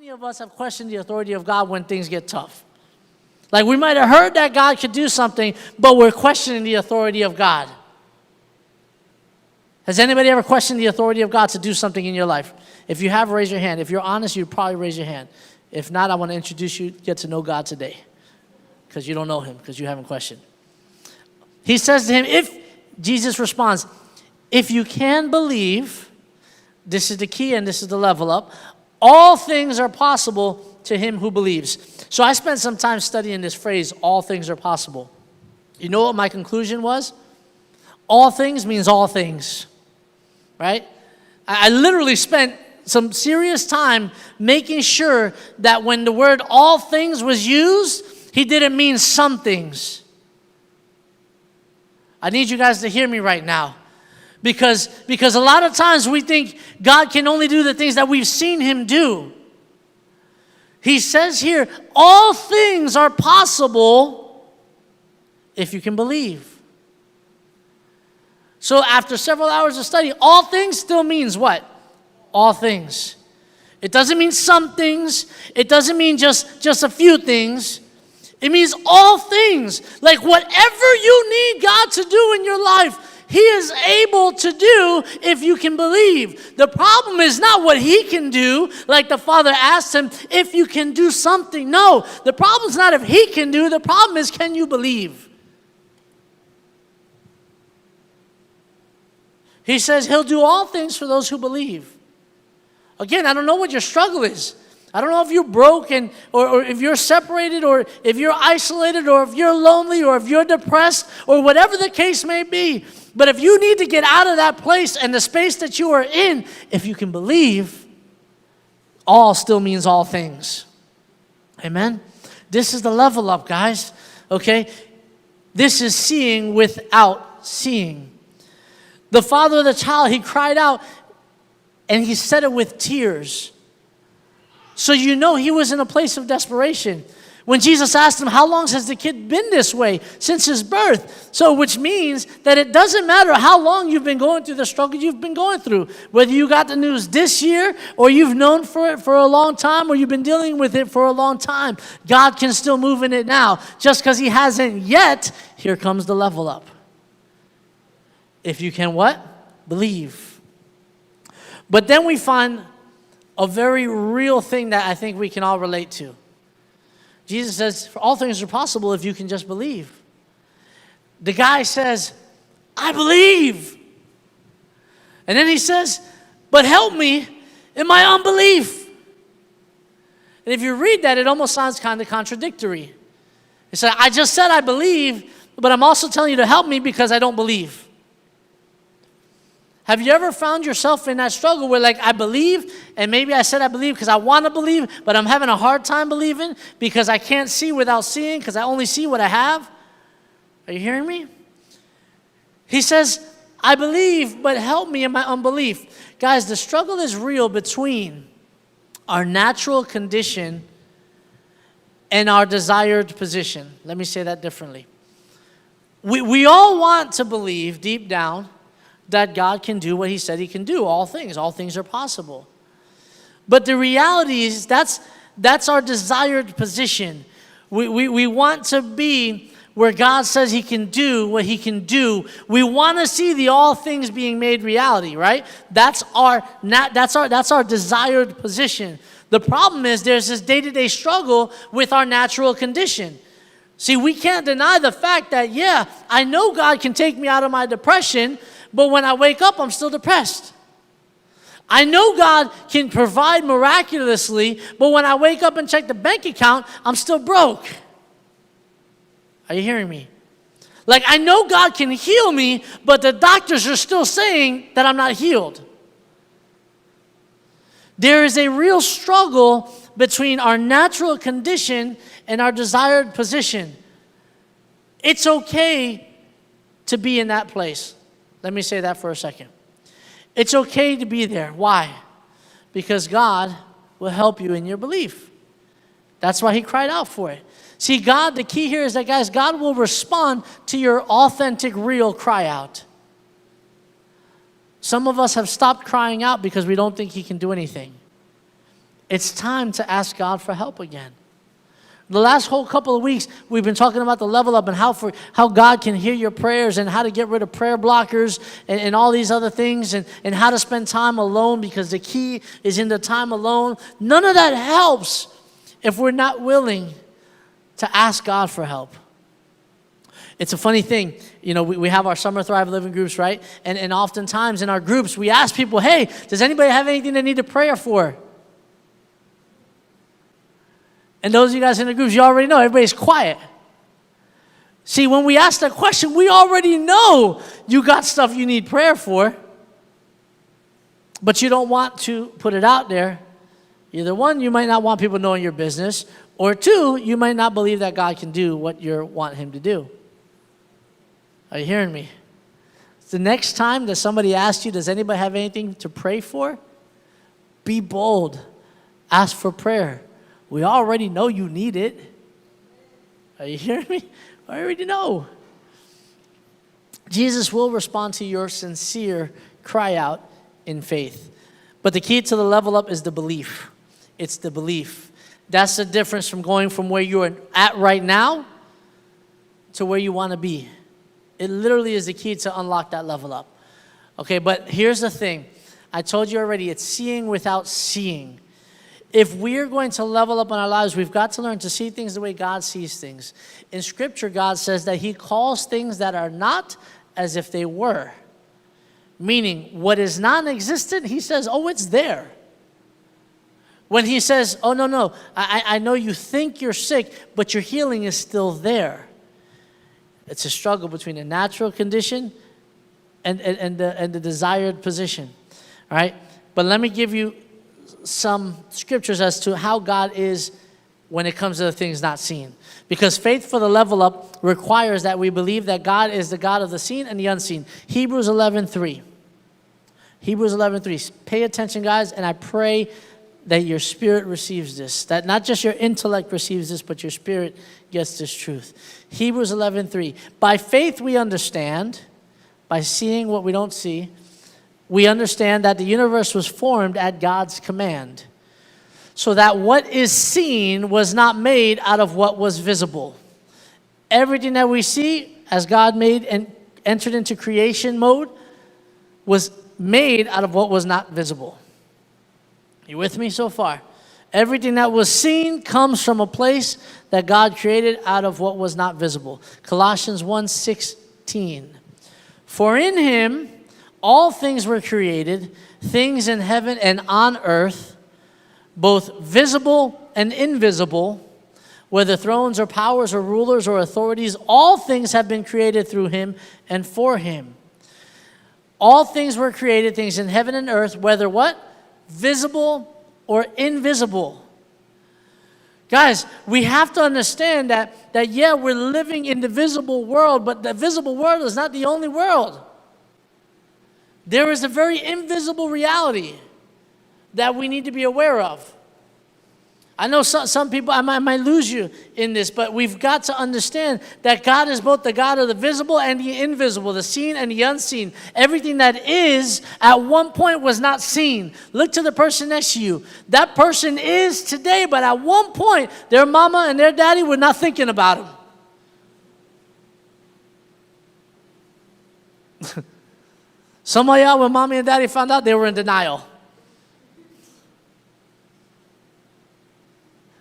many of us have questioned the authority of God when things get tough? Like we might have heard that God could do something, but we're questioning the authority of God. Has anybody ever questioned the authority of God to do something in your life? If you have, raise your hand. If you're honest, you'd probably raise your hand. If not, I want to introduce you, get to know God today. Because you don't know him, because you haven't questioned. He says to him, Jesus responds, if you can believe, this is the key and this is the level up, all things are possible to him who believes. So I spent some time studying this phrase, all things are possible. You know what my conclusion was? All things means all things, right? I literally spent some serious time making sure that when the word all things was used, he didn't mean some things. I need you guys to hear me right now. Because a lot of times we think God can only do the things that we've seen him do. He says here, all things are possible if you can believe. So after several hours of study, all things still means what? All things. It doesn't mean some things. It doesn't mean just a few things. It means all things. Like whatever you need God to do in your life, he is able to do if you can believe. The problem is not what he can do, like the Father asked him, if you can do something. No, the problem is not if he can do, the problem is can you believe? He says he'll do all things for those who believe. Again, I don't know what your struggle is. I don't know if you're broken or if you're separated or if you're isolated or if you're lonely or if you're depressed or whatever the case may be. But if you need to get out of that place and the space that you are in, if you can believe, all still means all things. Amen? This is the level up, guys. Okay? This is seeing without seeing. The father of the child, he cried out and he said it with tears. So you know he was in a place of desperation. When Jesus asked him, how long has the kid been this way? Since his birth. So which means that it doesn't matter how long you've been going through the struggle you've been going through. Whether you got the news this year or you've known for it for a long time or you've been dealing with it for a long time. God can still move in it now. Just because he hasn't yet, here comes the level up. If you can what? Believe. But then we find a very real thing that I think we can all relate to. Jesus says, for all things are possible if you can just believe. The guy says, I believe. And then he says, but help me in my unbelief. And if you read that, it almost sounds kind of contradictory. He said, I just said I believe, but I'm also telling you to help me because I don't believe. Have you ever found yourself in that struggle where like I believe, and maybe I said I believe because I want to believe, but I'm having a hard time believing because I can't see without seeing because I only see what I have? Are you hearing me? He says, I believe, but help me in my unbelief. Guys, the struggle is real between our natural condition and our desired position. Let me say that differently. We all want to believe deep down that God can do what he said he can do, all things are possible. But the reality is that's our desired position. We want to be where God says he can do what he can do. We want to see the all things being made reality, right? That's our desired position. The problem is there's this day-to-day struggle with our natural condition. See, we can't deny the fact that, yeah, I know God can take me out of my depression, but when I wake up, I'm still depressed. I know God can provide miraculously, but when I wake up and check the bank account, I'm still broke. Are you hearing me? Like, I know God can heal me, but the doctors are still saying that I'm not healed. There is a real struggle between our natural condition and our desired position. It's okay to be in that place. Let me say that for a second. It's okay to be there. Why? Because God will help you in your belief. That's why he cried out for it. See, God, the key here is that, guys, God will respond to your authentic, real cry out. Some of us have stopped crying out because we don't think he can do anything. It's time to ask God for help again. The last whole couple of weeks, we've been talking about the level up and how God can hear your prayers and how to get rid of prayer blockers and all these other things and how to spend time alone, because the key is in the time alone. None of that helps if we're not willing to ask God for help. It's a funny thing. You know, we have our Summer Thrive Living groups, right? And oftentimes in our groups, we ask people, hey, does anybody have anything they need a prayer for? And those of you guys in the groups, you already know, everybody's quiet. See, when we ask that question, we already know you got stuff you need prayer for, but you don't want to put it out there. Either one, you might not want people knowing your business, or two, you might not believe that God can do what you want him to do. Are you hearing me? The next time that somebody asks you, does anybody have anything to pray for? Be bold. Ask for prayer. We already know you need it. Are you hearing me? I already know. Jesus will respond to your sincere cry out in faith. But the key to the level up is the belief. It's the belief. That's the difference from going from where you're at right now to where you want to be. It literally is the key to unlock that level up. Okay, but here's the thing. I told you already, it's seeing without seeing. If we're going to level up in our lives, we've got to learn to see things the way God sees things. In Scripture, God says that he calls things that are not as if they were. Meaning, what is non-existent, he says, oh, it's there. When he says, oh, no, I know you think you're sick, but your healing is still there. It's a struggle between a natural condition and the desired position. All right? But let me give you some scriptures as to how God is when it comes to the things not seen. Because faith for the level up requires that we believe that God is the God of the seen and the unseen. Hebrews 11:3. Hebrews 11:3. Pay attention, guys, and I pray that your spirit receives this. That not just your intellect receives this, but your spirit gets this truth. Hebrews 11:3. By faith we understand, by seeing what we don't see, we understand that the universe was formed at God's command, so that what is seen was not made out of what was visible. Everything that we see, as God made and entered into creation mode, was made out of what was not visible. You with me so far? Everything that was seen comes from a place that God created out of what was not visible. Colossians 1:16. For in him all things were created, things in heaven and on earth, both visible and invisible, whether thrones or powers or rulers or authorities, all things have been created through him and for him. All things were created, things in heaven and earth, whether what? Visible or invisible. Guys, we have to understand that yeah, we're living in the visible world, but the visible world is not the only world. There is a very invisible reality that we need to be aware of. I know some people, I might lose you in this, but we've got to understand that God is both the God of the visible and the invisible, the seen and the unseen. Everything that is at one point was not seen. Look to the person next to you. That person is today, but at one point, their mama and their daddy were not thinking about him. Some of y'all, when mommy and daddy found out, they were in denial.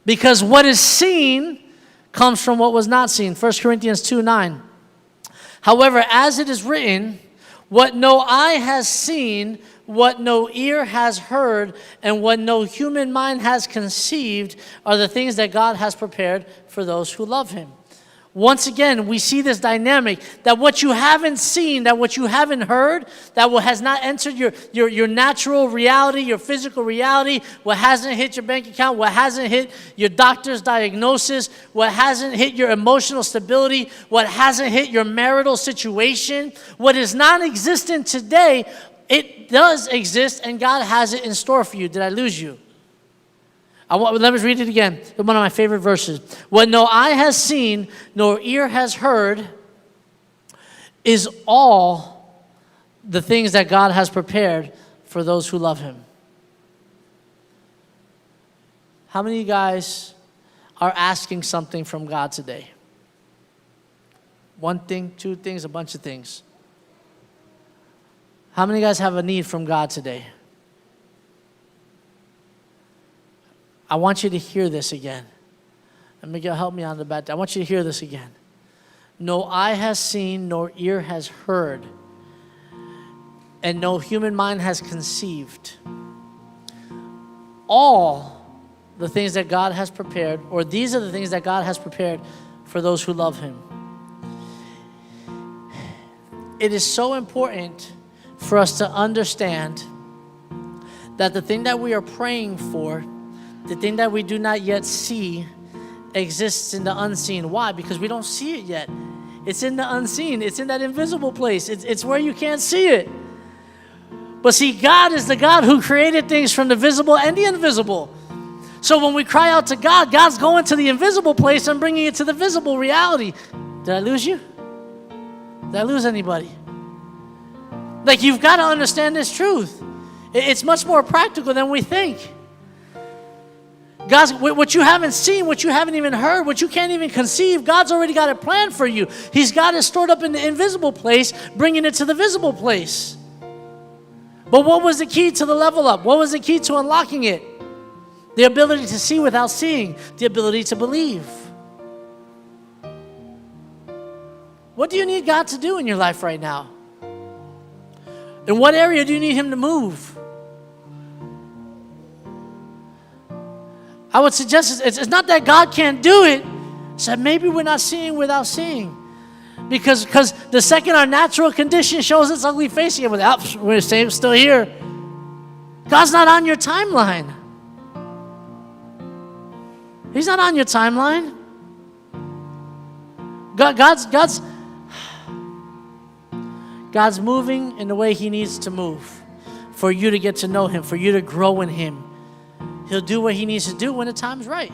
Because what is seen comes from what was not seen. 1 Corinthians 2:9. However, as it is written, what no eye has seen, what no ear has heard, and what no human mind has conceived are the things that God has prepared for those who love him. Once again, we see this dynamic that what you haven't seen, that what you haven't heard, that what has not entered your natural reality, your physical reality, what hasn't hit your bank account, what hasn't hit your doctor's diagnosis, what hasn't hit your emotional stability, what hasn't hit your marital situation, what is non-existent today, it does exist and God has it in store for you. Did I lose you? Let me read it again. One of my favorite verses. What no eye has seen, nor ear has heard, is all the things that God has prepared for those who love him. How many of you guys are asking something from God today? One thing, two things, a bunch of things. How many of you guys have a need from God today? I want you to hear this again. And Miguel, help me on the back. I want you to hear this again. No eye has seen, nor ear has heard, and no human mind has conceived all the things that God has prepared, or these are the things that God has prepared for those who love him. It is so important for us to understand that the thing that we are praying for, the thing that we do not yet see, exists in the unseen. Why? Because we don't see it yet. It's in the unseen. It's in that invisible place. It's where you can't see it. But see, God is the God who created things from the visible and the invisible. So when we cry out to God, God's going to the invisible place and bringing it to the visible reality. Did I lose you? Did I lose anybody? Like, you've got to understand this truth. It's much more practical than we think. God's, what you haven't seen, what you haven't even heard, what you can't even conceive, God's already got a plan for you. He's got it stored up in the invisible place, bringing it to the visible place. But what was the key to the level up? What was the key to unlocking it? The ability to see without seeing, the ability to believe. What do you need God to do in your life right now? In what area do you need him to move? I would suggest it's not that God can't do it. It's that maybe we're not seeing without seeing. Because the second our natural condition shows its ugly face again, we're still here. God's not on your timeline. He's not on your timeline. God's moving in the way he needs to move for you to get to know him, for you to grow in him. He'll do what he needs to do when the time's right.